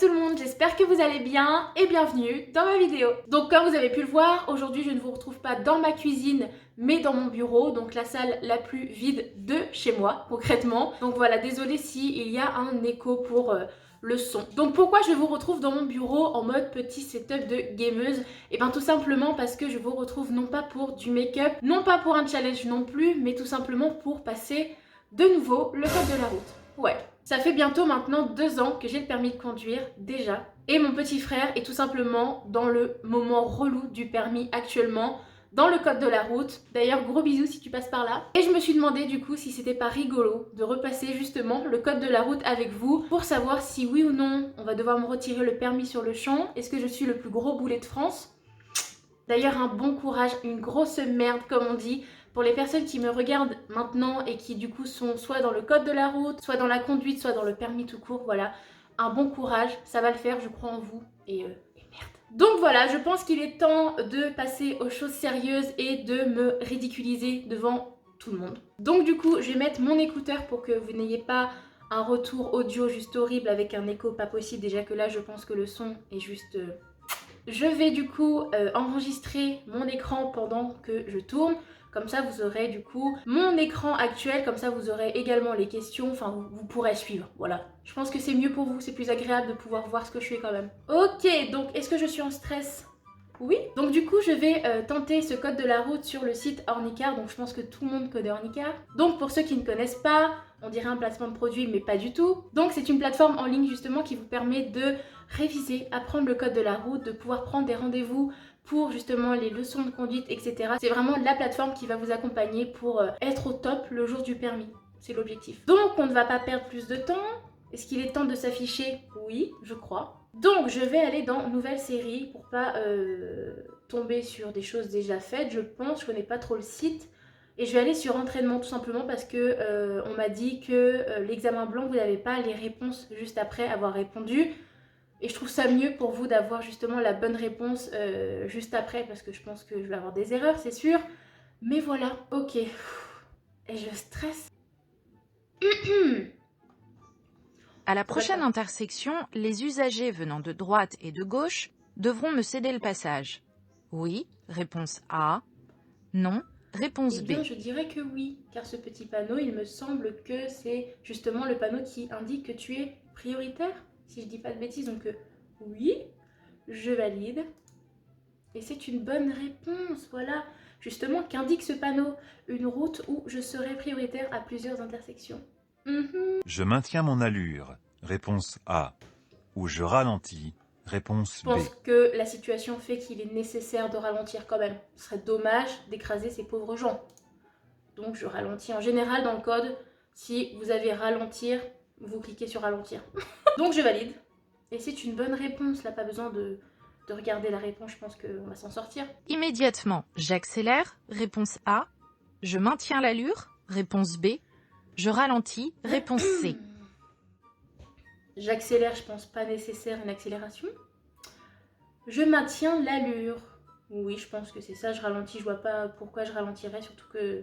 tout le monde, j'espère que vous allez bien et bienvenue dans ma vidéo. Donc comme vous avez pu le voir, aujourd'hui je ne vous retrouve pas dans ma cuisine mais dans mon bureau, donc la salle la plus vide de chez moi concrètement. Donc voilà, désolée si il y a un écho pour le son. Donc pourquoi je vous retrouve dans mon bureau en mode petit setup de gameuse? Et bien tout simplement parce que je vous retrouve non pas pour du make-up, non pas pour un challenge non plus, mais tout simplement pour passer de nouveau le code de la route. Ouais, ça fait bientôt maintenant 2 ans que j'ai le permis de conduire déjà. Et mon petit frère est tout simplement dans le moment relou du permis actuellement, dans le code de la route. D'ailleurs, gros bisous si tu passes par là. Et je me suis demandé du coup si c'était pas rigolo de repasser justement le code de la route avec vous pour savoir si oui ou non on va devoir me retirer le permis sur le champ. Est-ce que je suis le plus gros boulet de France? D'ailleurs, un bon courage, une grosse merde comme on dit, pour les personnes qui me regardent maintenant et qui du coup sont soit dans le code de la route, soit dans la conduite, soit dans le permis tout court, voilà. Un bon courage, ça va le faire, je crois en vous. Et merde. Donc voilà, je pense qu'il est temps de passer aux choses sérieuses et de me ridiculiser devant tout le monde. Donc du coup, je vais mettre mon écouteur pour que vous n'ayez pas un retour audio juste horrible avec un écho pas possible. Déjà que là, je pense que le son est juste... Je vais du coup enregistrer mon écran pendant que je tourne. Comme ça, vous aurez du coup mon écran actuel. Comme ça, vous aurez également les questions. Enfin, vous pourrez suivre. Voilà. Je pense que c'est mieux pour vous. C'est plus agréable de pouvoir voir ce que je fais quand même. Ok, donc est-ce que je suis en stress? Oui. Donc du coup, je vais tenter ce code de la route sur le site Ornicar. Donc je pense que tout le monde connaît Ornicar. Donc pour ceux qui ne connaissent pas, on dirait un placement de produit, mais pas du tout. Donc c'est une plateforme en ligne justement qui vous permet de réviser, apprendre le code de la route, de pouvoir prendre des rendez-vous pour justement les leçons de conduite, etc. C'est vraiment la plateforme qui va vous accompagner pour être au top le jour du permis. C'est l'objectif. Donc on ne va pas perdre plus de temps. Est-ce qu'il est temps de s'afficher? Oui, je crois. Donc je vais aller dans nouvelle série pour pas tomber sur des choses déjà faites, je pense. Je connais pas trop le site. Et je vais aller sur entraînement tout simplement parce que on m'a dit que l'examen blanc, vous n'avez pas les réponses juste après avoir répondu. Et je trouve ça mieux pour vous d'avoir justement la bonne réponse juste après parce que je pense que je vais avoir des erreurs, c'est sûr. Mais voilà, ok. Et je stresse. À la prochaine intersection, les usagers venant de droite et de gauche devront me céder le passage. Oui, réponse A. Non, réponse Eh B. bien, je dirais que oui, car ce petit panneau, il me semble que c'est justement le panneau qui indique que tu es prioritaire, si je dis pas de bêtises. Donc oui, je valide. Et c'est une bonne réponse, voilà. Justement, qu'indique ce panneau? Une route où je serai prioritaire à plusieurs intersections. Je maintiens mon allure. Réponse A. Ou je ralentis. Réponse Je B. pense que la situation fait qu'il est nécessaire de ralentir quand même. Ce serait dommage d'écraser ces pauvres gens. Donc je ralentis. En général, dans le code, si vous avez ralentir, vous cliquez sur ralentir. Donc je valide. Et c'est une bonne réponse, là, pas besoin de regarder la réponse, je pense qu'on va s'en sortir. Immédiatement, j'accélère. Réponse A. Je maintiens l'allure. Réponse B. Je ralentis. Réponse C. J'accélère, je pense pas nécessaire une accélération. Je maintiens l'allure. Oui, je pense que c'est ça, je ralentis, je vois pas pourquoi je ralentirais, surtout que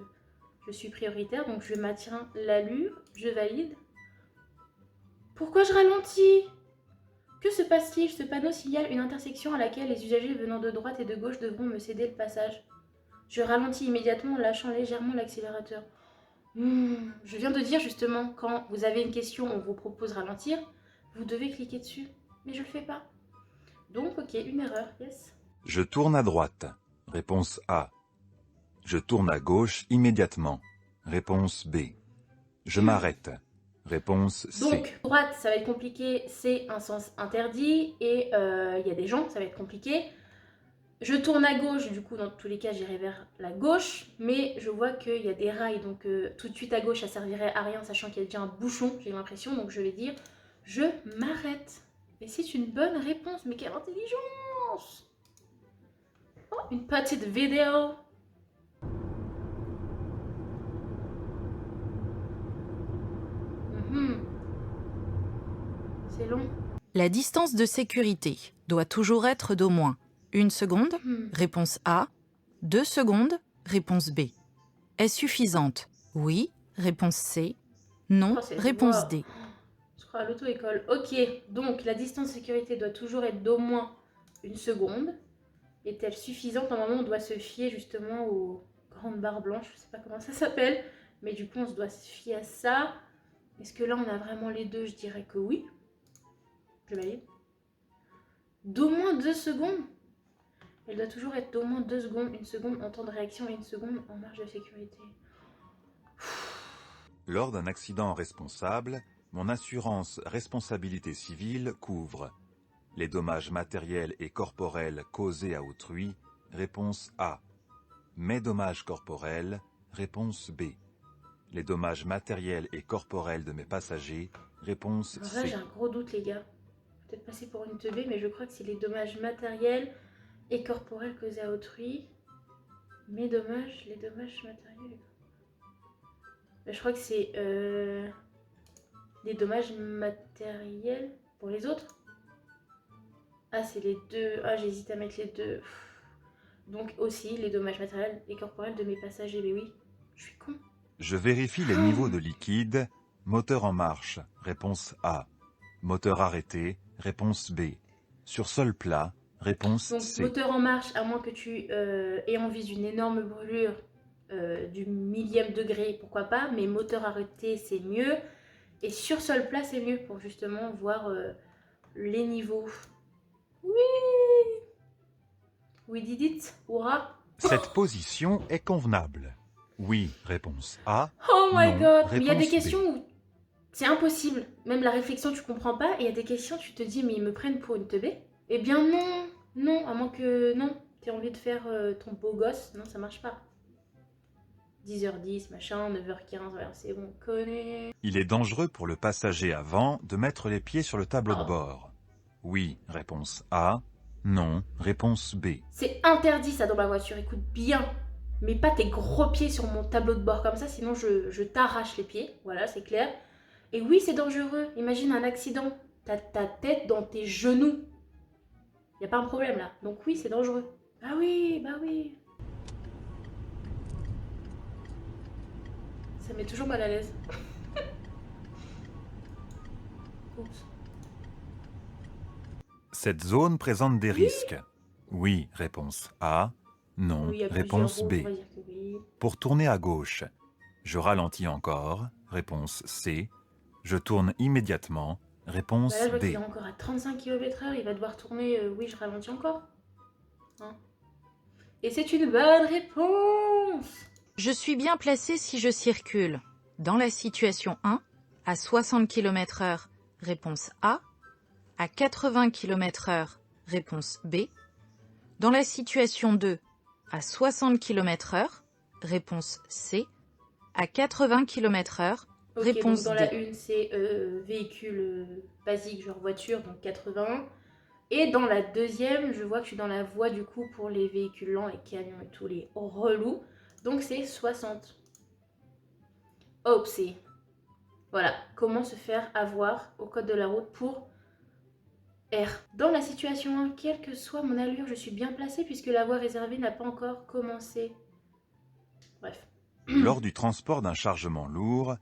je suis prioritaire, donc je maintiens l'allure, je valide. Pourquoi je ralentis? Que se passe-t-il? Ce panneau signale une intersection à laquelle les usagers venant de droite et de gauche devront me céder le passage. Je ralentis immédiatement en lâchant légèrement l'accélérateur. Je viens de dire justement, quand vous avez une question, on vous propose ralentir, vous devez cliquer dessus. Mais je le fais pas. Donc, ok, une erreur, yes. Je tourne à droite. Réponse A. Je tourne à gauche immédiatement. Réponse B. Je m'arrête. Réponse C. Donc, droite, ça va être compliqué, c'est un sens interdit, et il y a des gens, ça va être compliqué. Je tourne à gauche, du coup, dans tous les cas, j'irai vers la gauche, mais je vois qu'il y a des rails, donc tout de suite à gauche, ça servirait à rien, sachant qu'il y a déjà un bouchon, j'ai l'impression, donc je vais dire, je m'arrête. Et c'est une bonne réponse, mais quelle intelligence! Oh, une petite vidéo. C'est long. La distance de sécurité doit toujours être d'au moins 1 seconde. Réponse A. 2 secondes. Réponse B. Est suffisante? Oui. Réponse C. Non. Oh, c'est Réponse wow. D. Oh, l'auto-école. Ok, donc la distance de sécurité doit toujours être d'au moins 1 seconde. Est-elle suffisante? Normalement, on doit se fier justement aux grandes barres blanches. Je sais pas comment ça s'appelle. Mais du coup, on se doit se fier à ça. Est-ce que là, on a vraiment les deux? Je dirais que oui. Je valide. D'au moins 2 secondes? Elle doit toujours être d'au moins 2 secondes. 1 seconde en temps de réaction et 1 seconde en marge de sécurité. Lors d'un accident responsable, mon assurance responsabilité civile couvre les dommages matériels et corporels causés à autrui, réponse A. Mes dommages corporels, réponse B. Les dommages matériels et corporels de mes passagers, réponse Alors là, C. j'ai un gros doute, les gars. Peut-être passer pour une teubée, mais je crois que c'est les dommages matériels et corporels causés à autrui. Les dommages matériels. Je crois que c'est les dommages matériels pour les autres. Ah, c'est les deux. Ah, j'hésite à mettre les deux. Donc aussi les dommages matériels et corporels de mes passagers. Mais oui, je suis con. Je vérifie les niveaux de liquide. Moteur en marche, réponse A. Moteur arrêté, réponse B. Sur sol plat, réponse Donc C. moteur en marche, à moins que tu aies envie d'une énorme brûlure du millième degré, pourquoi pas. Mais moteur arrêté, c'est mieux. Et sur sol plat, c'est mieux pour justement voir les niveaux. Oui! We did it! Hurrah! Cette position est convenable. Oui, réponse A. Oh my Non, god! Mais il y a des réponse B. questions où c'est impossible. Même la réflexion, tu comprends pas. Et il y a des questions, tu te dis, mais ils me prennent pour une teubée? Eh bien non! Non, à moins que non. T'aies envie de faire ton beau gosse. Non, ça marche pas. 10h10, machin, 9h15, voilà, c'est bon, on connaît. Il est dangereux pour le passager avant de mettre les pieds sur le tableau de Oh. bord. Oui, réponse A. Non, réponse B. C'est interdit ça dans ma voiture, écoute bien. Mets pas tes gros pieds sur mon tableau de bord comme ça, sinon je t'arrache les pieds. Voilà, c'est clair. Et oui, c'est dangereux. Imagine un accident. T'as ta tête dans tes genoux. Y a pas un problème là. Donc oui, c'est dangereux. Ah oui, bah oui. Ça met toujours mal à l'aise. Oups. Cette zone présente des risques. Oui, réponse A. Non, Oui, il y a réponse plusieurs B. mots, on va dire que oui. Pour tourner à gauche, je ralentis encore. Réponse C. Je tourne immédiatement. Réponse Bah là, je vois qu'il D. est encore à 35 km/h, il va devoir tourner. Oui, je ralentis encore. Hein. Et c'est une bonne réponse! Je suis bien placé si je circule. Dans la situation 1, à 60 km/h, réponse A. À 80 km/h, réponse B. Dans la situation 2, à 60 km/h, réponse C. À 80 km/h, Ok, réponse donc dans la D. une, c'est véhicule basique, genre voiture, donc 80. Et dans la deuxième, je vois que je suis dans la voie du coup pour les véhicules lents, les camions et tous les relous. Donc c'est 60. Oopsie. Voilà, comment se faire avoir au code de la route pour R. Dans la situation 1, quelle que soit mon allure, je suis bien placée puisque la voie réservée n'a pas encore commencé. Bref. Lors du transport d'un chargement lourd,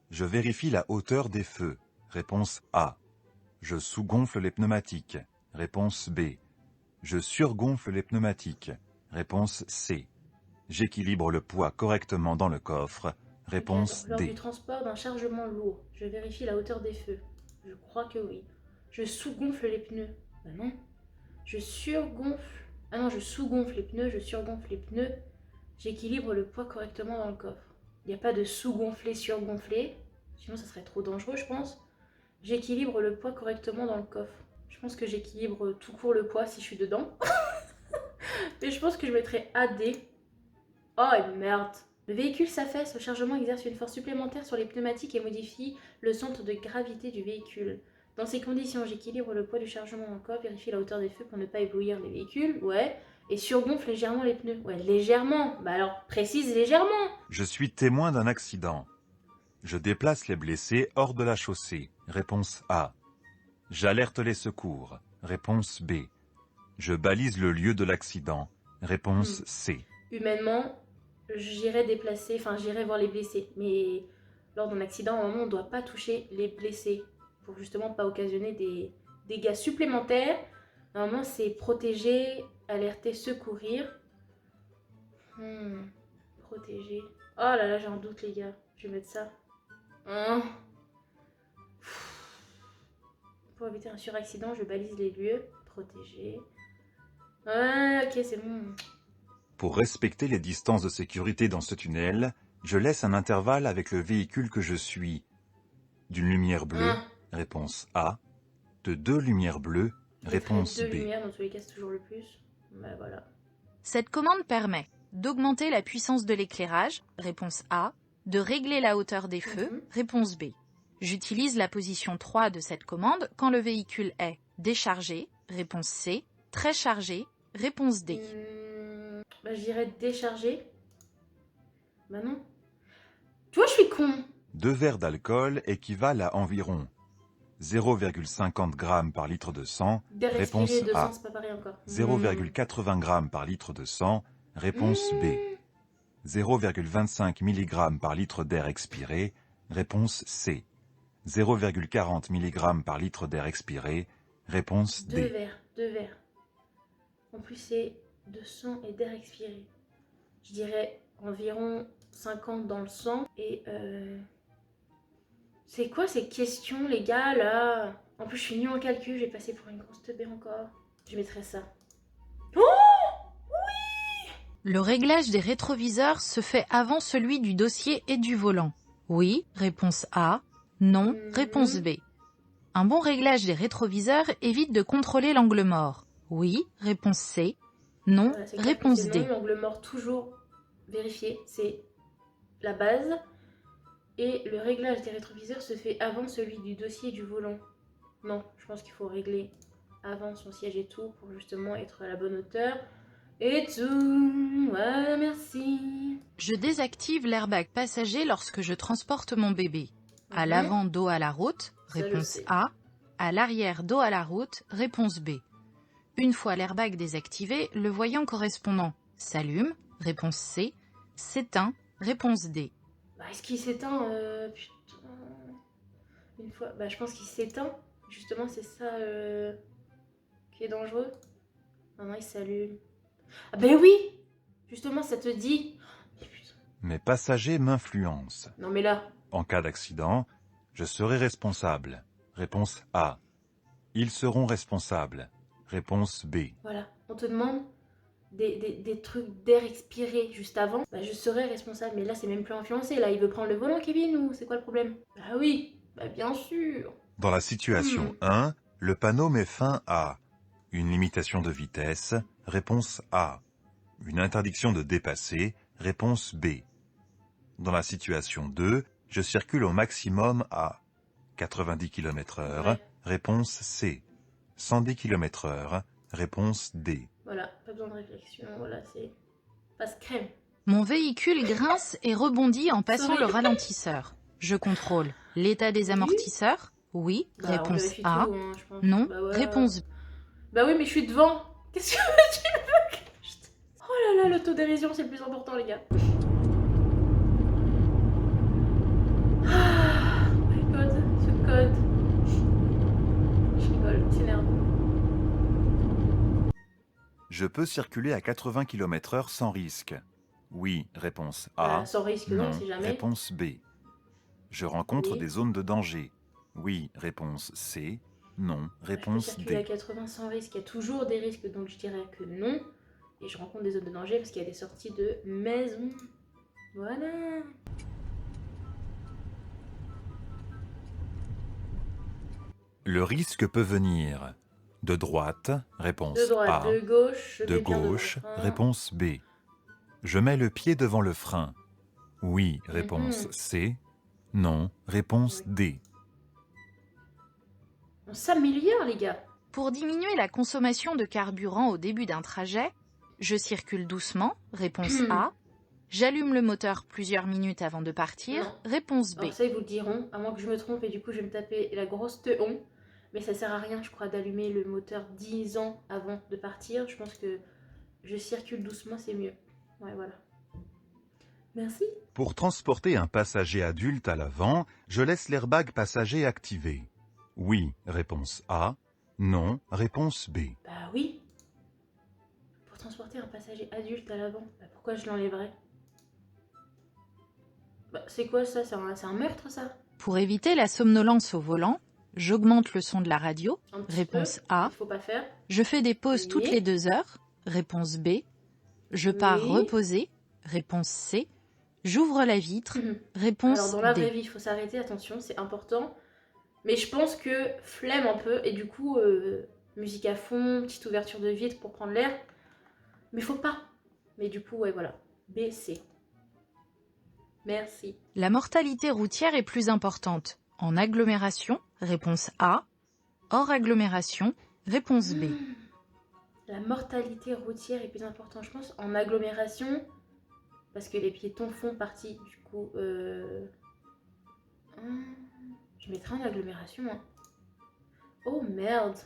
je vérifie la hauteur des feux. Réponse A. Je sous-gonfle les pneumatiques. Réponse B. Je surgonfle les pneumatiques. Réponse C. J'équilibre le poids correctement dans le coffre. Réponse Lors du D. transport d'un chargement lourd, je vérifie la hauteur des feux. Je crois que oui. Je sous-gonfle les pneus. Bah non. Je surgonfle. Ah non, je sous-gonfle les pneus, je surgonfle les pneus. J'équilibre le poids correctement dans le coffre. Il n'y a pas de sous-gonfler, surgonfler. Sinon, ça serait trop dangereux, je pense. J'équilibre le poids correctement dans le coffre. Je pense que j'équilibre tout court le poids si je suis dedans. Mais je pense que je mettrais AD. Oh merde. Le véhicule s'affaisse, le chargement exerce une force supplémentaire sur les pneumatiques et modifie le centre de gravité du véhicule. Dans ces conditions, j'équilibre le poids du chargement dans le coffre, vérifie la hauteur des feux pour ne pas éblouir les véhicules, ouais, et surgonfle légèrement les pneus. Ouais, légèrement. Bah alors, précise légèrement. Je suis témoin d'un accident. Je déplace les blessés hors de la chaussée. Réponse A. J'alerte les secours. Réponse B. Je balise le lieu de l'accident. Réponse C. Humainement, j'irai déplacer, enfin j'irai voir les blessés. Mais lors d'un accident, à un moment, on ne doit pas toucher les blessés. pour justement pas occasionner des dégâts supplémentaires. Normalement, c'est protéger, alerter, secourir. Protéger. Oh là là, j'ai un doute, les gars. Je vais mettre ça. Pour éviter un suraccident, je balise les lieux. Protéger. Ah, ok, c'est bon. Pour respecter les distances de sécurité dans ce tunnel, je laisse un intervalle avec le véhicule que je suis. D'une lumière bleue, réponse A. De 2 lumières bleues, réponse Deux B. lumières, dans tous les cas, c'est toujours le plus. Bah voilà. Cette commande permet d'augmenter la puissance de l'éclairage, réponse A, de régler la hauteur des feux, réponse B. J'utilise la position 3 de cette commande quand le véhicule est déchargé, réponse C, très chargé, réponse D. Bah je dirais décharger. Bah non. Tu vois, je suis con. 2 verres d'alcool équivalent à environ 0,50 g par litre de sang, D'air réponse expiré, de A. sang, c'est pas pareil encore. 0,80 g par litre de sang, réponse B. 0,25 mg par litre d'air expiré, réponse C. 0,40 mg par litre d'air expiré, réponse D. Deux verres. En plus, c'est de sang et d'air expiré. Je dirais environ 50 dans le sang. Et c'est quoi ces questions, les gars, là? En plus, je suis nulle en calcul, j'ai passé pour une grosse teubée encore. Je mettrais ça. Le réglage des rétroviseurs se fait avant celui du dossier et du volant. Oui, réponse A. Non, réponse B. Un bon réglage des rétroviseurs évite de contrôler l'angle mort. Oui, réponse C. Non, Voilà, c'est clair que réponse c'est D. non, l'angle mort, toujours vérifié, c'est la base. Et le réglage des rétroviseurs se fait avant celui du dossier et du volant. Non, je pense qu'il faut régler avant son siège et tout pour justement être à la bonne hauteur. Et tout, voilà, merci. Je désactive l'airbag passager lorsque je transporte mon bébé. À l'avant, dos à la route, Ça, je réponse sais. A. À l'arrière, dos à la route, réponse B. Une fois l'airbag désactivé, le voyant correspondant s'allume, réponse C. S'éteint, réponse D. Bah, est-ce qu'il s'éteint putain. Une fois, bah, je pense qu'il s'éteint. Justement, c'est ça qui est dangereux. Non, il s'allume. Ah, ben oui. Justement, ça te dit. Mais putain. Mes passagers m'influencent. Non, mais là. En cas d'accident, je serai responsable. Réponse A. Ils seront responsables. Réponse B. Voilà, on te demande des trucs d'air expiré juste avant. Bah, je serais responsable, mais là, c'est même plus influencé. Là, il veut prendre le volant, Kevin, ou c'est quoi le problème? Bah oui, bah bien sûr. Dans la situation 1, le panneau met fin à une limitation de vitesse, réponse A. Une interdiction de dépasser, réponse B. Dans la situation 2, je circule au maximum à 90 km/h, Ouais. réponse C. 110 km/h, réponse D. Voilà, pas besoin de réflexion, voilà, c'est passe crème. Mon véhicule grince et rebondit en passant Sorry. le ralentisseur. Je contrôle l'état des amortisseurs. Oui, Bah, on réponse vérifie A. tout, hein, je pense. Non, Bah, ouais. réponse B. Bah oui, mais je suis devant. Qu'est-ce que tu veux que je... Oh là là, l'autodérision, c'est le plus important, les gars. Ah, my god, ce code. Je rigole, c'est nerveux. Je peux circuler à 80 km/h sans risque. Oui, réponse A. Bah, sans risque, non, si jamais. réponse B. Je rencontre Oui. des zones de danger. Oui, réponse C. Non, Je peux réponse circuler à D. 80 sans risque, il y a toujours des risques, donc je dirais que non. Et je rencontre des zones de danger parce qu'il y a des sorties de maison. Voilà. Le risque peut venir de droite, réponse De droite, A. de gauche, je De vais bien devant le gauche, frein. réponse B. Je mets le pied devant le frein. Oui, réponse C. Non, réponse D. On s'améliore, les gars. Pour diminuer la consommation de carburant au début d'un trajet, je circule doucement, réponse A. J'allume le moteur plusieurs minutes avant de partir, Non. réponse B. Alors ça, ils vous le diront, à moins que je me trompe et du coup, je vais me taper la grosse teon. Mais ça sert à rien, je crois, d'allumer le moteur 10 ans avant de partir. Je pense que je circule doucement, c'est mieux. Ouais, voilà. Merci. Pour transporter un passager adulte à l'avant, je laisse l'airbag passager activé. Oui, réponse A. Non, réponse B. Bah oui. Pour transporter un passager adulte à l'avant, bah pourquoi je l'enlèverais? Bah c'est quoi ça? C'est un meurtre ça? Pour éviter la somnolence au volant, j'augmente le son de la radio. Un petit peu, Réponse mais A. faut pas faire. Je fais des pauses Oui. toutes les 2 heures. Réponse B. Je pars Oui. reposer. Réponse C. J'ouvre la vitre. Alors Réponse dans la vraie D. vie, il faut s'arrêter, attention, c'est important. Mais je pense que flemme un peu, et du coup, musique à fond, petite ouverture de vitre pour prendre l'air. Mais faut pas. Mais du coup, ouais, voilà. B, C. Merci. La mortalité routière est plus importante en agglomération. Réponse A. Hors agglomération. Réponse B. La mortalité routière est plus importante, je pense, en agglomération. Parce que les piétons font partie, du coup... Je mettrai en agglomération, hein. Oh merde.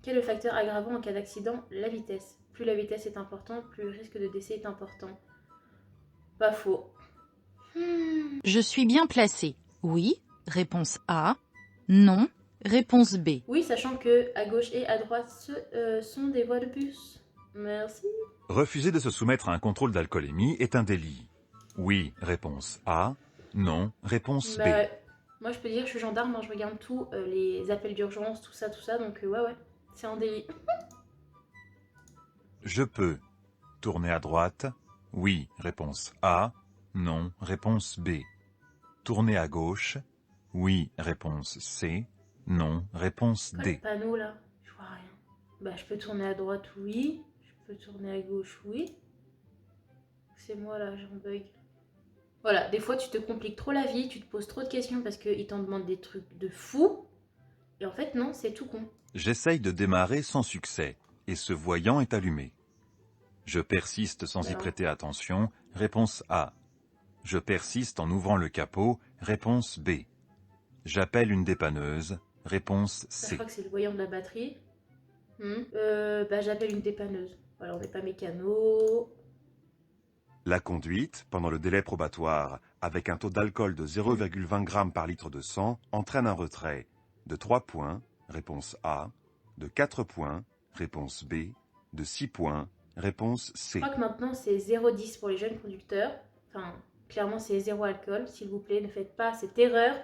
Quel est le facteur aggravant en cas d'accident? La vitesse. Plus la vitesse est importante, plus le risque de décès est important. Pas faux. Je suis bien placé. Oui. Réponse A. Non. Réponse B. Oui, sachant que à gauche et à droite sont des voies de bus. Merci. Refuser de se soumettre à un contrôle d'alcoolémie est un délit. Oui, réponse A. Non, réponse B. Bah, moi, je peux dire que je suis gendarme, hein, je regarde tout, les appels d'urgence, tout ça, donc ouais, c'est un délit. Je peux tourner à droite. Oui, réponse A. Non, réponse B. Tourner à gauche. Oui, réponse C. Non, réponse Quoi, D. le panneau là? Je vois rien. Bah, je peux tourner à droite, oui. Je peux tourner à gauche, oui. C'est moi là, j'ai un bug. Voilà, des fois tu te compliques trop la vie, tu te poses trop de questions parce qu'ils t'en demandent des trucs de fou. Et en fait, non, c'est tout con. J'essaye de démarrer sans succès, et ce voyant est allumé. Je persiste sans y Alors. prêter attention. Réponse A. Je persiste en ouvrant le capot. Réponse B. J'appelle une dépanneuse. Réponse Ça, je C. crois que c'est le voyant de la batterie. Bah, j'appelle une dépanneuse. Voilà, on n'est pas mécano. La conduite, pendant le délai probatoire, avec un taux d'alcool de 0,20 g par litre de sang, entraîne un retrait de 3 points, réponse A, de 4 points, réponse B, de 6 points, réponse Je C. crois que maintenant c'est 0,10 pour les jeunes conducteurs. Enfin, clairement c'est 0 alcool. S'il vous plaît, ne faites pas cette erreur.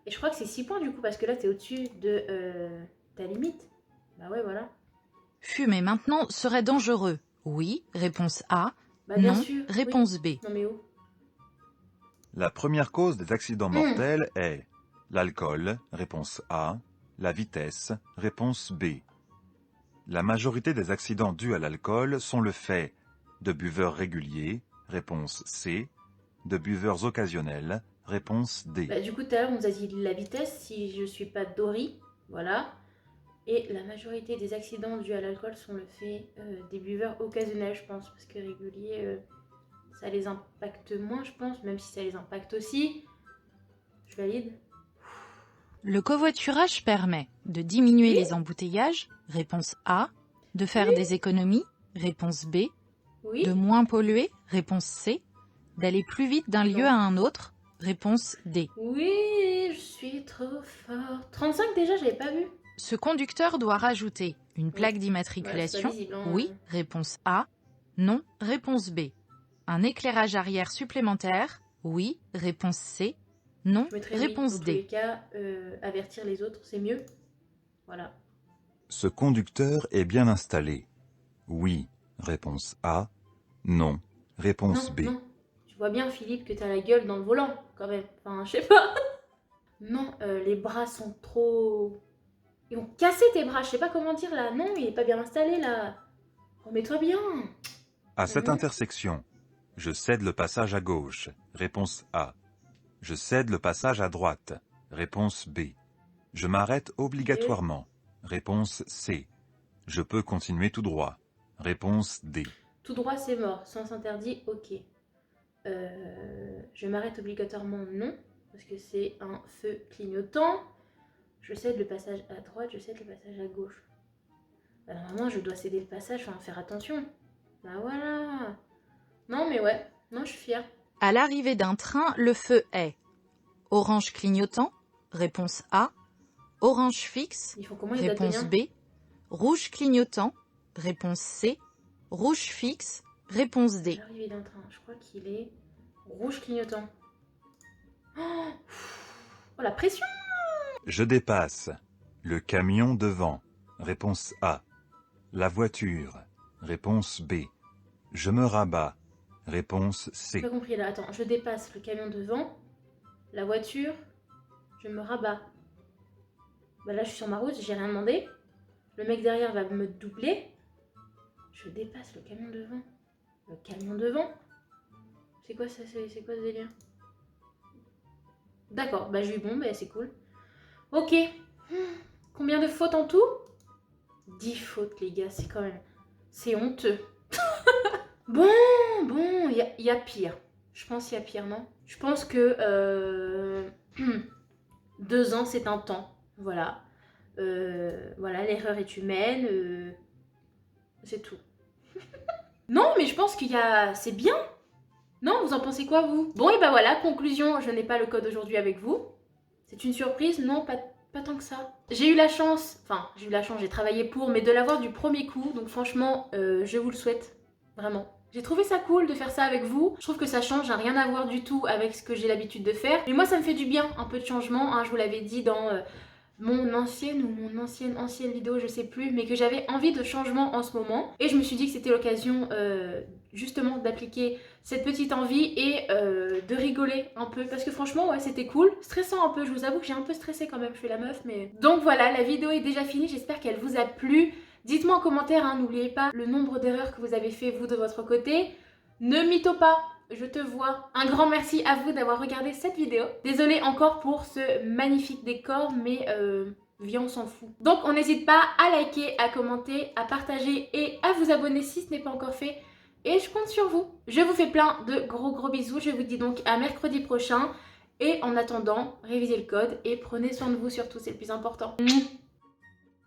Et je crois que c'est 6 points du coup, parce que là t'es au-dessus de ta limite. Bah ouais, voilà. Fumer maintenant serait dangereux. Oui. Réponse A. Bah bien Non. sûr. Réponse B. Oui. Non mais où? La première cause des accidents mortels est l'alcool, réponse A, la vitesse, réponse B. La majorité des accidents dus à l'alcool sont le fait de buveurs réguliers, réponse C, de buveurs occasionnels, réponse D. Bah du coup tout à l'heure on nous a dit la vitesse, si je suis pas Dory. Voilà. Et la majorité des accidents dus à l'alcool sont le fait des buveurs occasionnels, je pense. Parce que réguliers, ça les impacte moins, je pense. Même si ça les impacte aussi. Je valide. Le covoiturage permet de diminuer Oui. les embouteillages. Réponse A. De faire des économies. Réponse B. Oui. De moins polluer. Réponse C. D'aller plus vite d'un lieu à un autre. Réponse D. Oui, je suis trop fort. 35 déjà, j'avais pas vu. Ce conducteur doit rajouter une plaque d'immatriculation. Ouais, c'est pas visible, hein. Oui. Réponse A. Non. Réponse B. Un éclairage arrière supplémentaire. Oui. Réponse C. Non. Je mettrais Réponse oui. Dans D. tous les cas, avertir les autres, c'est mieux. Voilà. Ce conducteur est bien installé. Oui, réponse A. Non, réponse Non, B. non. Tu vois bien, Philippe, que t'as la gueule dans le volant, quand même. Enfin, je sais pas. Non, les bras sont trop... Ils ont cassé tes bras, je sais pas comment dire là. Non, il est pas bien installé là. Remets-toi bien. À cette intersection, je cède le passage à gauche. Réponse A. Je cède le passage à droite. Réponse B. Je m'arrête obligatoirement. Réponse C. Je peux continuer tout droit. Réponse D. Tout droit, c'est mort. Sens interdit, ok. Je m'arrête obligatoirement, non. Parce que c'est un feu clignotant. Je cède le passage à droite, je cède le passage à gauche. Bah, normalement, je dois céder le passage, enfin faire attention. Bah voilà. Non, mais ouais. Non, je suis fière. À l'arrivée d'un train, le feu est orange clignotant. Réponse A. Orange fixe, Il faut comment les réponse daltoniens? B. Rouge clignotant, réponse C. Rouge fixe, réponse D. L'arrivée d'un train, je crois qu'il est rouge clignotant. Oh la pression! Je dépasse. Le camion devant. Réponse A. La voiture. Réponse B. Je me rabats. Réponse J'ai C. pas compris là, attends, je dépasse le camion devant, la voiture, je me rabats. Bah là je suis sur ma route, j'ai rien demandé. Le mec derrière va me doubler. Je dépasse le camion devant. Le camion devant? C'est quoi ça? C'est quoi ce délire? D'accord, bah j'ai eu bon, bah c'est cool. Ok. Combien de fautes en tout? 10 fautes les gars, c'est quand même... C'est honteux. Bon, il y a pire. Je pense qu'il y a pire, non? Je pense que 2 ans, c'est un temps. Voilà. Voilà, l'erreur est humaine. C'est tout. Non, mais je pense qu'il y a... C'est bien. Non, vous en pensez quoi, vous? Bon, et bah voilà, conclusion, je n'ai pas le code aujourd'hui avec vous. C'est une surprise? Non, pas tant que ça. J'ai eu la chance, j'ai travaillé pour, mais de l'avoir du premier coup. Donc franchement, je vous le souhaite. Vraiment. J'ai trouvé ça cool de faire ça avec vous. Je trouve que ça change, n'a rien à voir du tout avec ce que j'ai l'habitude de faire. Mais moi, ça me fait du bien, un peu de changement. Hein, je vous l'avais dit dans mon ancienne vidéo, je sais plus, mais que j'avais envie de changement en ce moment. Et je me suis dit que c'était l'occasion justement d'appliquer cette petite envie et de rigoler un peu. Parce que franchement, ouais, c'était cool. Stressant un peu, je vous avoue que j'ai un peu stressé quand même, je suis la meuf, mais... Donc voilà, la vidéo est déjà finie, j'espère qu'elle vous a plu. Dites-moi en commentaire, hein, n'oubliez pas le nombre d'erreurs que vous avez fait vous de votre côté. Ne mytho pas, je te vois. Un grand merci à vous d'avoir regardé cette vidéo. Désolée encore pour ce magnifique décor, mais viens, on s'en fout. Donc on n'hésite pas à liker, à commenter, à partager et à vous abonner si ce n'est pas encore fait. Et je compte sur vous. Je vous fais plein de gros bisous. Je vous dis donc à mercredi prochain. Et en attendant, révisez le code et prenez soin de vous surtout, c'est le plus important.